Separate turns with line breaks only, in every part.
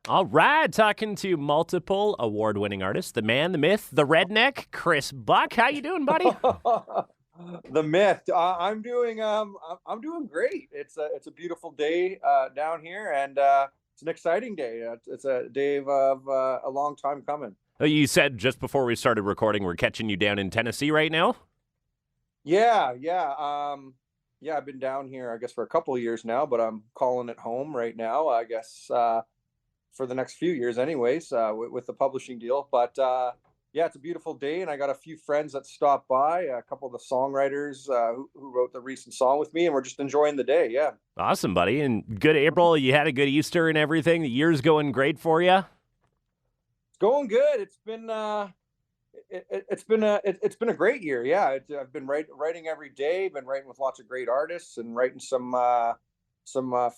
All right, talking to multiple award-winning artists, the man, the myth, the redneck, Chris Buck. How you doing, buddy?
The myth. I'm doing great. It's a beautiful day down here, and it's an exciting day. It's a day of a long time coming.
You said just before we started recording, we're catching you down in Tennessee right now?
Yeah. I've been down here, I guess, for a couple of years now, but I'm calling it home right now. I guess for the next few years, anyways, with the publishing deal. But yeah, it's a beautiful day, and I got a few friends that stopped by, a couple of the songwriters who wrote the recent song with me, and we're just enjoying the day. Yeah,
Awesome, buddy. And good April. You had a good Easter and everything. The year's going great for you?
it's going good. It's been a great year. Yeah, I've been writing every day. Been writing with lots of great artists and writing some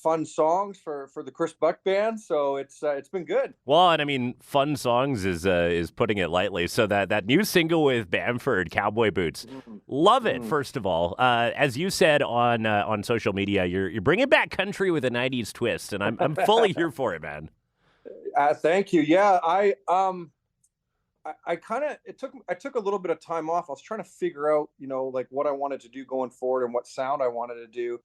fun songs for the Chris Buck band. So it's been good.
Well, and I mean, fun songs is putting it lightly. So that new single with Bamford, Cowboy Boots, love it. First of all, as you said on social media, you're bringing back country with a '90s twist, and I'm fully here for it, man.
Thank you. Yeah, I kind of I took a little bit of time off. I was trying to figure out, like what I wanted to do going forward and what sound I wanted to do.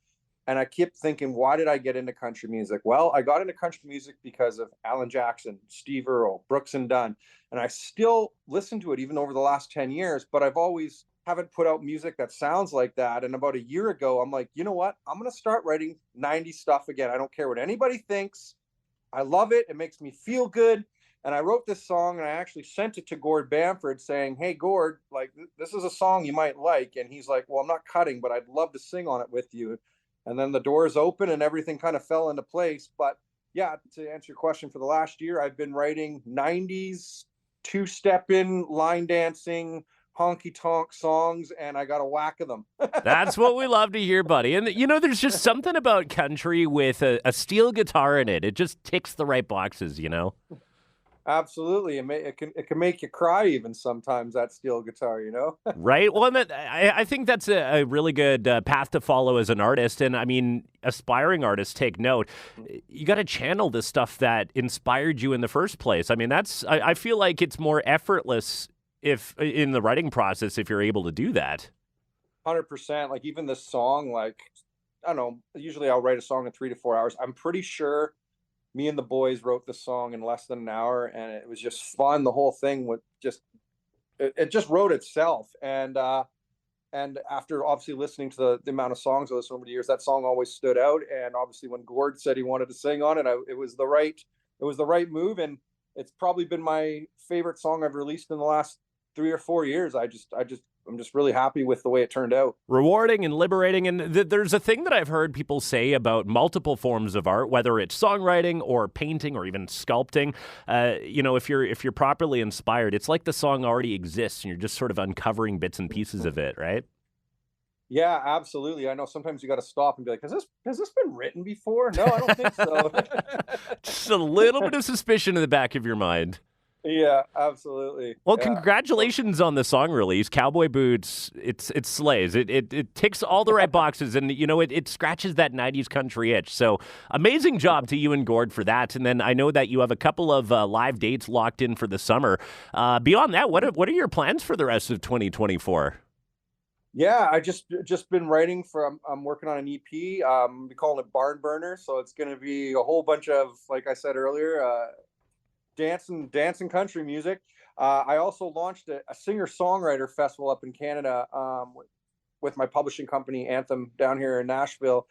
And I kept thinking, why did I get into country music? Well, I got into country music because of Alan Jackson, Steve Earle, Brooks and Dunn. And I still listen to it even over the last 10 years, but I've always haven't put out music that sounds like that. And about a year ago, I'm like, you know what? I'm going to start writing 90s stuff again. I don't care what anybody thinks. I love it. It makes me feel good. And I wrote this song, and I actually sent it to Gord Bamford saying, hey, Gord, like, this is a song you might like. And he's like, well, I'm not cutting, but I'd love to sing on it with you. And then the doors open and everything kind of fell into place. But yeah, to answer your question, for the last year, I've been writing 90s, two-step-in, line dancing, honky-tonk songs, and I got a whack of them.
That's what we love to hear, buddy. And, there's just something about country with a steel guitar in it. It just ticks the right boxes.
Absolutely. It can make you cry even sometimes, that steel guitar,
Right? Well, I think that's a really good path to follow as an artist. And I mean, aspiring artists, take note. You got to channel the stuff that inspired you in the first place. I mean, I feel like it's more effortless if in the writing process if you're able to do that.
100%. Like even this song, like, I don't know, usually I'll write a song in 3 to 4 hours. I'm pretty sure me and the boys wrote the song in less than an hour, and it was just fun. The whole thing it just wrote itself. And after obviously listening to the amount of songs I listened over the years, that song always stood out. And obviously when Gord said he wanted to sing on it, it was the right move. And it's probably been my favorite song I've released in the last 3 or 4 years. I'm just really happy with the way it turned out.
Rewarding and liberating. And there's a thing that I've heard people say about multiple forms of art, whether it's songwriting or painting or even sculpting. If you're properly inspired, it's like the song already exists and you're just sort of uncovering bits and pieces of it, right?
Yeah, absolutely. I know sometimes you got to stop and be like, has this been written before? No, I don't think so.
Just a little bit of suspicion in the back of your mind.
Yeah, absolutely.
Well,
Yeah.
congratulations on the song release, Cowboy Boots. It slays. It ticks all the right boxes, and it scratches that '90s country itch. So amazing job to you and Gord for that. And then I know that you have a couple of live dates locked in for the summer. Beyond that, what are your plans for the rest of 2024?
Yeah, I just been writing for. I'm working on an EP. We call it Barn Burner, so it's going to be a whole bunch of, like I said earlier, dancing country music. I also launched a singer-songwriter festival up in Canada with my publishing company Anthem down here in Nashville,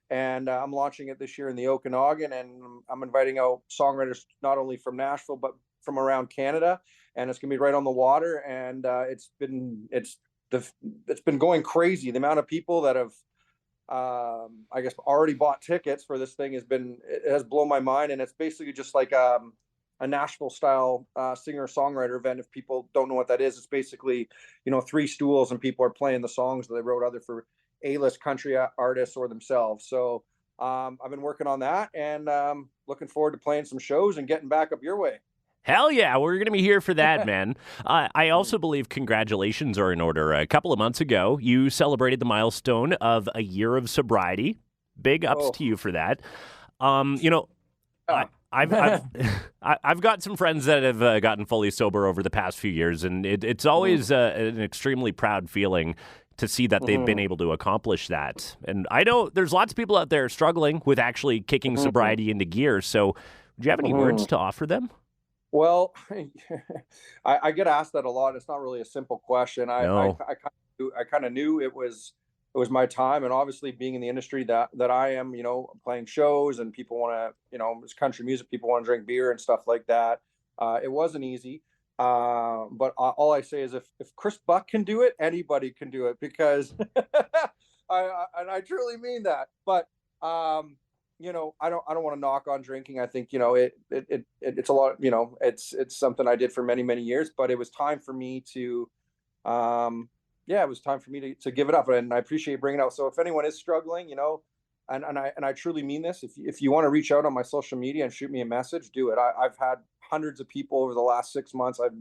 and I'm launching it this year in the Okanagan, and I'm inviting out songwriters not only from Nashville but from around Canada, and it's gonna be right on the water, and it's been going crazy. The amount of people that have I guess already bought tickets for this thing has blown my mind, and it's basically just like a Nashville style singer-songwriter event. If people don't know what that is, it's basically, three stools and people are playing the songs that they wrote either for A-list country artists or themselves. So I've been working on that, and looking forward to playing some shows and getting back up your way.
Hell yeah, we're going to be here for that, man. I also believe congratulations are in order. A couple of months ago, you celebrated the milestone of a year of sobriety. Big ups to you for that. I've got some friends that have gotten fully sober over the past few years, and it's always an extremely proud feeling to see that they've been able to accomplish that. And I know there's lots of people out there struggling with actually kicking sobriety into gear. So, do you have any words to offer them?
Well, I get asked that a lot. It's not really a simple question.
No.
I kind of knew it was my time, and obviously being in the industry that I am, playing shows and people want to, it's country music, people want to drink beer and stuff like that. It wasn't easy. But all I say is if Chris Buck can do it, anybody can do it, because I truly mean that. But I don't want to knock on drinking. I think it's a lot. It's something I did for many, many years. But it was time for me to it was time for me to give it up, and I appreciate bringing it out. So if anyone is struggling, and I truly mean this, if you want to reach out on my social media and shoot me a message, do it. I've had hundreds of people over the last 6 months. I've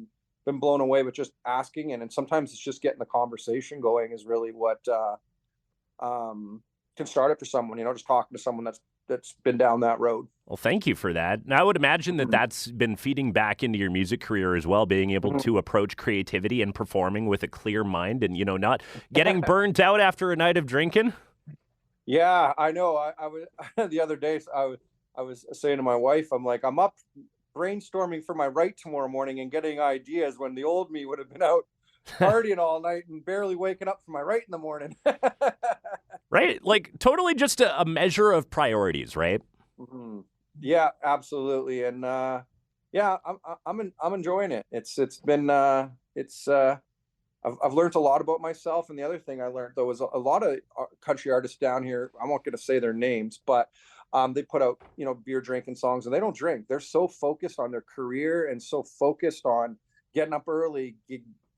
been blown away with just asking, and sometimes it's just getting the conversation going is really what can start it for someone. Just talking to someone that's been down that road.
Well, thank you for that. And I would imagine that that's been feeding back into your music career as well, being able to approach creativity and performing with a clear mind and, not getting burnt out after a night of drinking.
Yeah, I know. I was the other day, I was saying to my wife, I'm like, I'm up brainstorming for my write tomorrow morning and getting ideas when the old me would have been out partying all night and barely waking up for my write in the morning.
Right? Like totally just a measure of priorities, right?
Yeah, absolutely. And I'm enjoying it. It's been I've learned a lot about myself. And the other thing I learned, though, was a lot of country artists down here, I'm not going to say their names, but they put out, beer drinking songs, and they don't drink. They're so focused on their career and so focused on getting up early,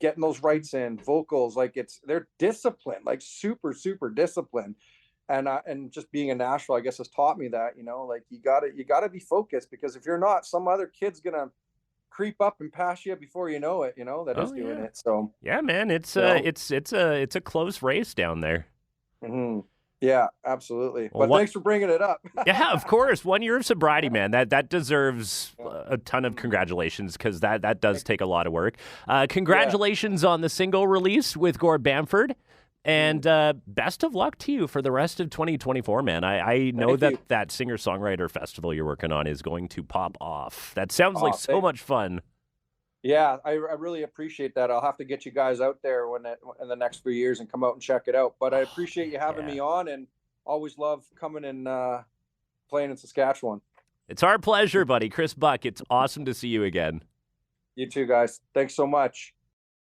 getting those rights in, vocals, like they're disciplined, like super, super disciplined. And just being in Nashville, I guess, has taught me that, like you gotta be focused, because if you're not, some other kid's gonna creep up and pass you before you know it, that is doing it. So
yeah, man, it's a close race down there.
Yeah, absolutely. Well, but thanks for bringing it up.
Yeah, of course. 1 year of sobriety, man. That deserves a ton of congratulations, because that does take a lot of work. Congratulations on the single release with Gord Bamford. And best of luck to you for the rest of 2024, man. I know that singer-songwriter festival you're working on is going to pop off. That sounds like so much fun.
Yeah, I really appreciate that. I'll have to get you guys out there in the next few years and come out and check it out. But I appreciate you having me on, and always love coming and playing in Saskatchewan.
It's our pleasure, buddy. Chris Buck, it's awesome to see you again.
You too, guys. Thanks so much.